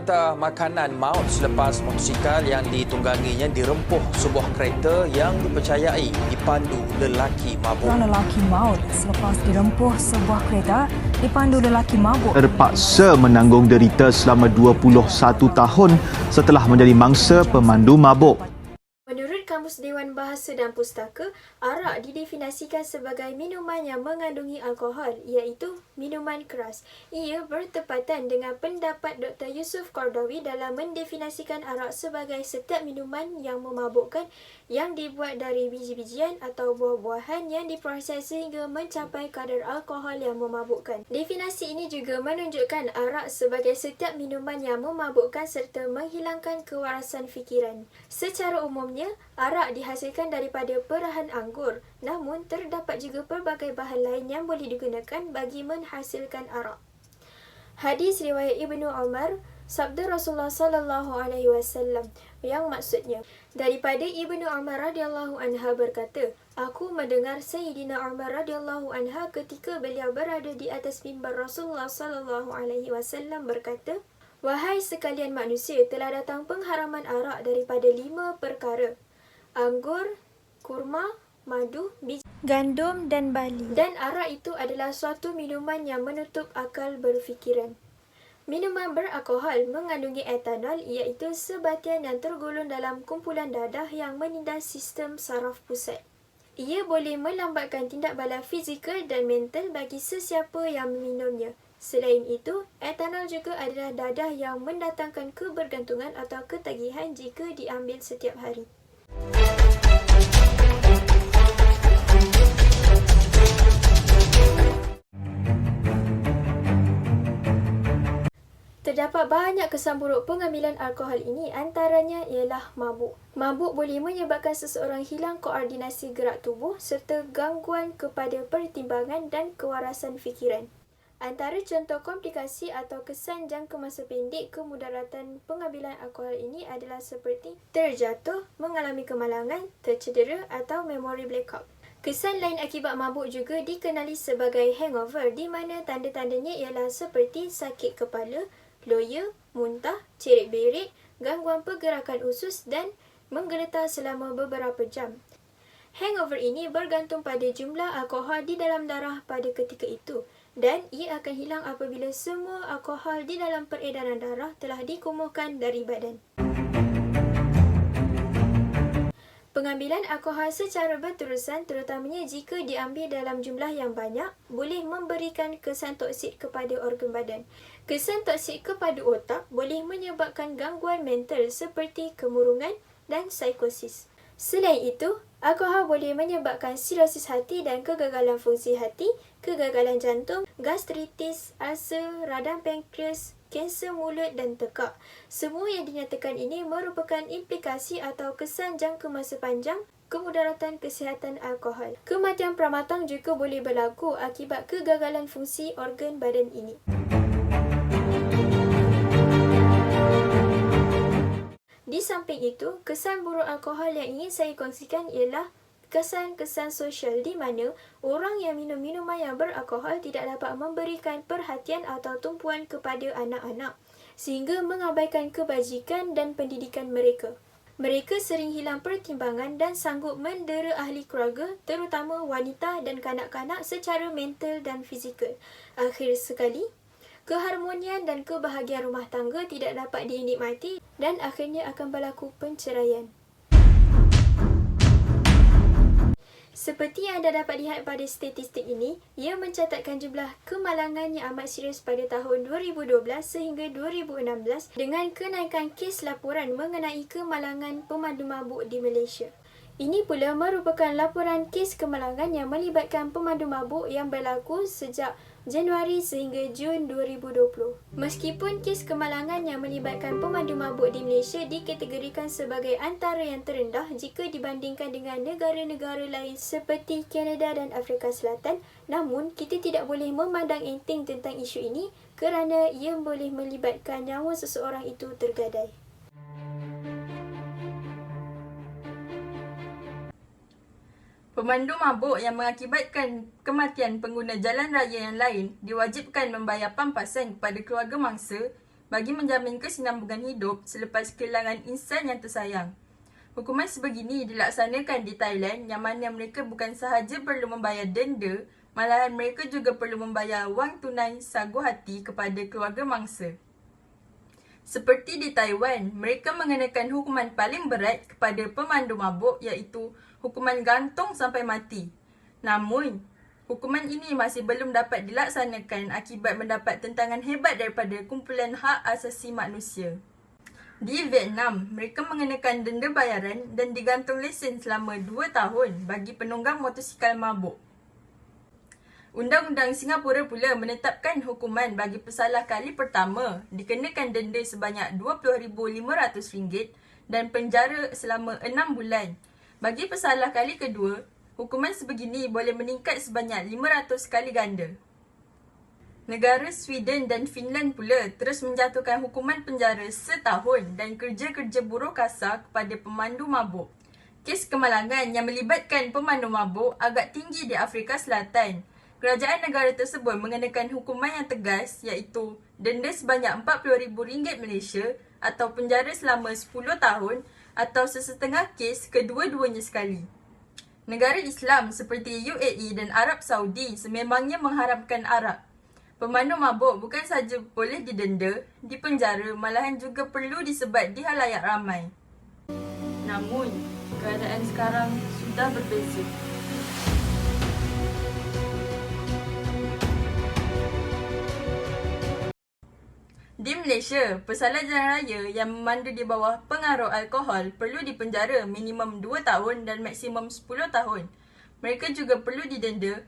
menghantar makanan maut selepas motosikal yang ditungganginya dirempuh sebuah kereta yang dipercayai dipandu lelaki mabuk. Seorang lelaki maut selepas dirempuh sebuah kereta dipandu lelaki mabuk. Terpaksa menanggung derita selama 21 tahun setelah menjadi mangsa pemandu mabuk. Menurut Kamus Dewan Bahasa dan Pustaka, arak didefinisikan sebagai minuman yang mengandungi alkohol, iaitu minuman keras. Ia bertepatan dengan pendapat Dr. Yusuf Qardawi dalam mendefinisikan arak sebagai setiap minuman yang memabukkan yang dibuat dari biji-bijian atau buah-buahan yang diproses sehingga mencapai kadar alkohol yang memabukkan. Definisi ini juga menunjukkan arak sebagai setiap minuman yang memabukkan serta menghilangkan kewarasan fikiran. Secara umumnya, arak dihasilkan daripada perahan anggur, namun terdapat juga pelbagai bahan lain yang boleh digunakan bagi menghasilkan arak. Hadis riwayat Ibnu Umar, sabda Rasulullah sallallahu alaihi wasallam yang maksudnya, daripada Ibnu Umar radhiyallahu anha berkata, aku mendengar Sayyidina Umar radhiyallahu anha ketika beliau berada di atas mimbar Rasulullah sallallahu alaihi wasallam berkata, wahai sekalian manusia, telah datang pengharaman arak daripada 5 perkara: anggur, kurma, madu, biji gandum dan barli. Dan arak itu adalah suatu minuman yang menutup akal berfikiran. Minuman beralkohol mengandungi etanol, iaitu sebatian yang tergolong dalam kumpulan dadah yang menindas sistem saraf pusat. Ia boleh melambatkan tindak bala fizikal dan mental bagi sesiapa yang meminumnya. Selain itu, etanol juga adalah dadah yang mendatangkan kebergantungan atau ketagihan jika diambil setiap hari. Terdapat banyak kesan buruk pengambilan alkohol ini, antaranya ialah mabuk. Mabuk boleh menyebabkan seseorang hilang koordinasi gerak tubuh serta gangguan kepada pertimbangan dan kewarasan fikiran. Antara contoh komplikasi atau kesan jangka masa pendek kemudaratan pengambilan alkohol ini adalah seperti terjatuh, mengalami kemalangan, tercedera atau memori blackout. Kesan lain akibat mabuk juga dikenali sebagai hangover, di mana tanda-tandanya ialah seperti sakit kepala, loya, muntah, cerit-berit, gangguan pergerakan usus dan menggeletar selama beberapa jam. Hangover ini bergantung pada jumlah alkohol di dalam darah pada ketika itu, dan ia akan hilang apabila semua alkohol di dalam peredaran darah telah dikumuhkan dari badan. Pengambilan alkohol secara berterusan, terutamanya jika diambil dalam jumlah yang banyak, boleh memberikan kesan toksik kepada organ badan. Kesan toksik kepada otak boleh menyebabkan gangguan mental seperti kemurungan dan psikosis. Selain itu, alkohol boleh menyebabkan sirosis hati dan kegagalan fungsi hati, kegagalan jantung, gastritis, ulcer, radang pankreas, kanser mulut dan tekak. Semua yang dinyatakan ini merupakan implikasi atau kesan jangka masa panjang kemudaratan kesihatan alkohol. Kematian pramatang juga boleh berlaku akibat kegagalan fungsi organ badan ini. Di samping itu, kesan buruk alkohol yang ingin saya kongsikan ialah kesan-kesan sosial, di mana orang yang minum minuman yang beralkohol tidak dapat memberikan perhatian atau tumpuan kepada anak-anak sehingga mengabaikan kebajikan dan pendidikan mereka. Mereka sering hilang pertimbangan dan sanggup mendera ahli keluarga, terutama wanita dan kanak-kanak secara mental dan fizikal. Akhir sekali, keharmonian dan kebahagiaan rumah tangga tidak dapat dinikmati dan akhirnya akan berlaku perceraian. Seperti yang anda dapat lihat pada statistik ini, ia mencatatkan jumlah kemalangan yang amat serius pada tahun 2012 sehingga 2016 dengan kenaikan kes laporan mengenai kemalangan pemandu mabuk di Malaysia. Ini pula merupakan laporan kes kemalangan yang melibatkan pemandu mabuk yang berlaku sejak Januari sehingga Jun 2020. Meskipun kes kemalangan yang melibatkan pemandu mabuk di Malaysia dikategorikan sebagai antara yang terendah jika dibandingkan dengan negara-negara lain seperti Kanada dan Afrika Selatan, namun kita tidak boleh memandang enteng tentang isu ini kerana ia boleh melibatkan nyawa seseorang itu tergadai. Pemandu mabuk yang mengakibatkan kematian pengguna jalan raya yang lain diwajibkan membayar pampasan kepada keluarga mangsa bagi menjamin kesinambungan hidup selepas kehilangan insan yang tersayang. Hukuman sebegini dilaksanakan di Thailand yang mana mereka bukan sahaja perlu membayar denda, malahan mereka juga perlu membayar wang tunai sagu hati kepada keluarga mangsa. Seperti di Taiwan, mereka mengenakan hukuman paling berat kepada pemandu mabuk iaitu hukuman gantung sampai mati. Namun, hukuman ini masih belum dapat dilaksanakan akibat mendapat tentangan hebat daripada kumpulan hak asasi manusia. Di Vietnam, mereka mengenakan denda bayaran dan digantung lesen selama 2 tahun bagi penunggang motosikal mabuk. Undang-Undang Singapura pula menetapkan hukuman bagi pesalah kali pertama dikenakan denda sebanyak RM20,500 dan penjara selama 6 bulan. Bagi pesalah kali kedua, hukuman sebegini boleh meningkat sebanyak 500 kali ganda. Negara Sweden dan Finland pula terus menjatuhkan hukuman penjara setahun dan kerja-kerja buruh kasar kepada pemandu mabuk. Kes kemalangan yang melibatkan pemandu mabuk agak tinggi di Afrika Selatan. Kerajaan negara tersebut mengenakan hukuman yang tegas iaitu denda sebanyak RM40,000 Malaysia atau penjara selama 10 tahun atau sesetengah kes kedua-duanya sekali. Negara Islam seperti UAE dan Arab Saudi sememangnya mengharamkan arak. Pemandu mabuk bukan sahaja boleh didenda, dipenjara, malahan juga perlu disebat di halayak ramai. Namun, keadaan sekarang sudah berbeza. Di Malaysia, pesalah jalan raya yang memandu di bawah pengaruh alkohol perlu dipenjara minimum 2 tahun dan maksimum 10 tahun. Mereka juga perlu didenda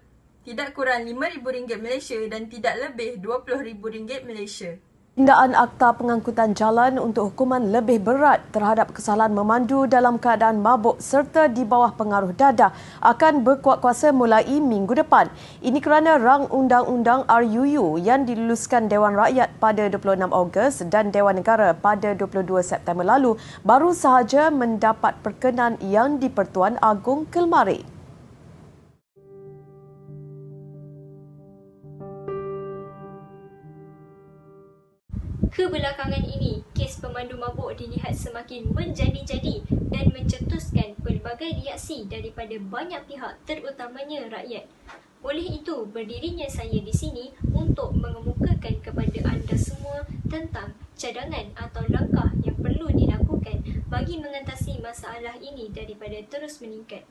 tidak kurang RM5,000 Malaysia dan tidak lebih RM20,000 Malaysia. Pindaan Akta Pengangkutan Jalan untuk hukuman lebih berat terhadap kesalahan memandu dalam keadaan mabuk serta di bawah pengaruh dadah akan berkuat kuasa mulai minggu depan. Ini kerana rang undang-undang RUU yang diluluskan Dewan Rakyat pada 26 Ogos dan Dewan Negara pada 22 September lalu baru sahaja mendapat perkenan yang di-Pertuan Agong Kelmarin. Kebelakangan ini, kes pemandu mabuk dilihat semakin menjadi-jadi dan mencetuskan pelbagai reaksi daripada banyak pihak terutamanya rakyat. Oleh itu, berdirinya saya di sini untuk mengemukakan kepada anda semua tentang cadangan atau langkah yang perlu dilakukan bagi mengatasi masalah ini daripada terus meningkat.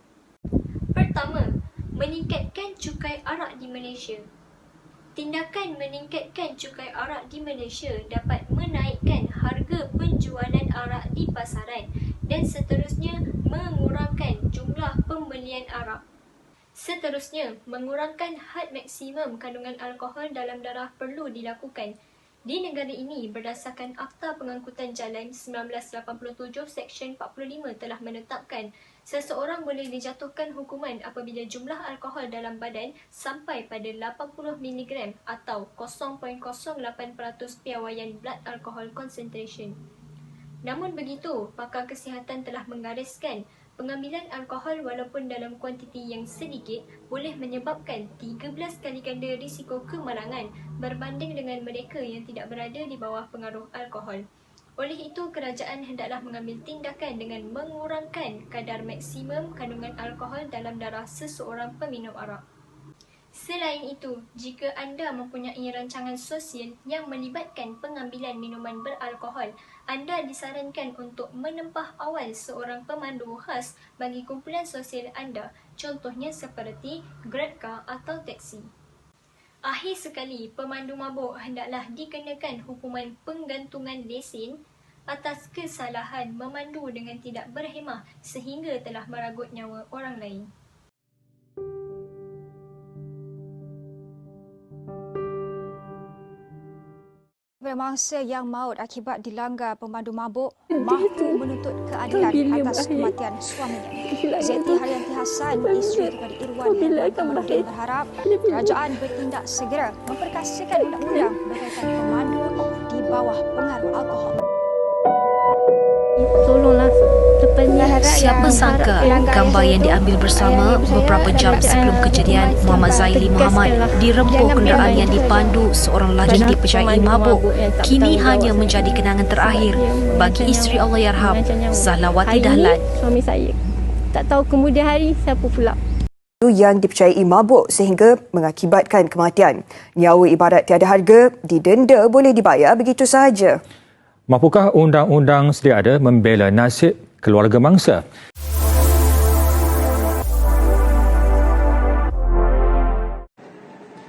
Pertama, meningkatkan cukai arak di Malaysia. Tindakan meningkatkan cukai arak di Malaysia dapat menaikkan harga penjualan arak di pasaran dan seterusnya mengurangkan jumlah pembelian arak. Seterusnya, mengurangkan had maksimum kandungan alkohol dalam darah perlu dilakukan. Di negara ini, berdasarkan Akta Pengangkutan Jalan 1987 Seksyen 45 telah menetapkan seseorang boleh dijatuhkan hukuman apabila jumlah alkohol dalam badan sampai pada 80 mg atau 0.08% piawaian blood alcohol concentration. Namun begitu, pakar kesihatan telah menggariskan pengambilan alkohol walaupun dalam kuantiti yang sedikit boleh menyebabkan 13 kali ganda risiko kemalangan berbanding dengan mereka yang tidak berada di bawah pengaruh alkohol. Oleh itu, kerajaan hendaklah mengambil tindakan dengan mengurangkan kadar maksimum kandungan alkohol dalam darah seseorang peminum arak. Selain itu, jika anda mempunyai rancangan sosial yang melibatkan pengambilan minuman beralkohol, anda disarankan untuk menempah awal seorang pemandu khas bagi kumpulan sosial anda, contohnya seperti Grab car atau teksi. Akhir sekali, pemandu mabuk hendaklah dikenakan hukuman penggantungan lesen atas kesalahan memandu dengan tidak berhemah sehingga telah meragut nyawa orang lain. Mangsa yang maut akibat dilanggar pemandu mabuk mahu menuntut keadilan atas kematian suaminya. Zeti Haryanti Hassan, isteri kepada Irwan Muhammad Kamarudin berharap kerajaan bertindak segera memperkasakan undang-undang berkaitan pemandu di bawah pengaruh alkohol. Tolonglah Siapa sangka gambar yang diambil bersama beberapa jam sebelum kejadian Muhammad Zaili Muhammad dirempuh kenderaan yang dipandu seorang lelaki dipercayai mabuk kini hanya menjadi kenangan terakhir bagi isteri Allahyarham Zahlawati Dahlan. Suami saya. Tak tahu kemudian hari siapa pula. Yang dipercayai mabuk sehingga mengakibatkan kematian. Nyawa ibarat tiada harga, didenda boleh dibayar begitu sahaja. Mampukah undang-undang sedia ada membela nasib keluarga mangsa?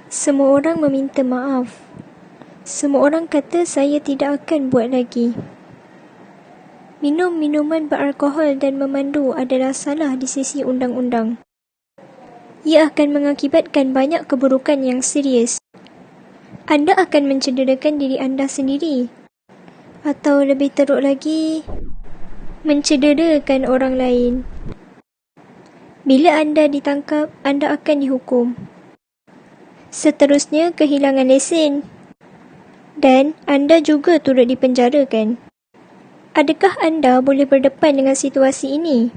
Semua orang meminta maaf. Semua orang kata saya tidak akan buat lagi. Minum minuman beralkohol dan memandu adalah salah di sisi undang-undang. Ia akan mengakibatkan banyak keburukan yang serius. Anda akan mencederakan diri anda sendiri. Atau lebih teruk lagi, mencederakan orang lain. Bila anda ditangkap, anda akan dihukum. Seterusnya, kehilangan lesen. Dan anda juga turut dipenjarakan. Adakah anda boleh berdepan dengan situasi ini?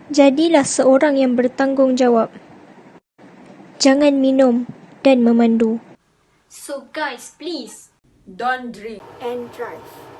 Jadilah seorang yang bertanggungjawab. Jangan minum dan memandu. So guys, please don't drink And drive.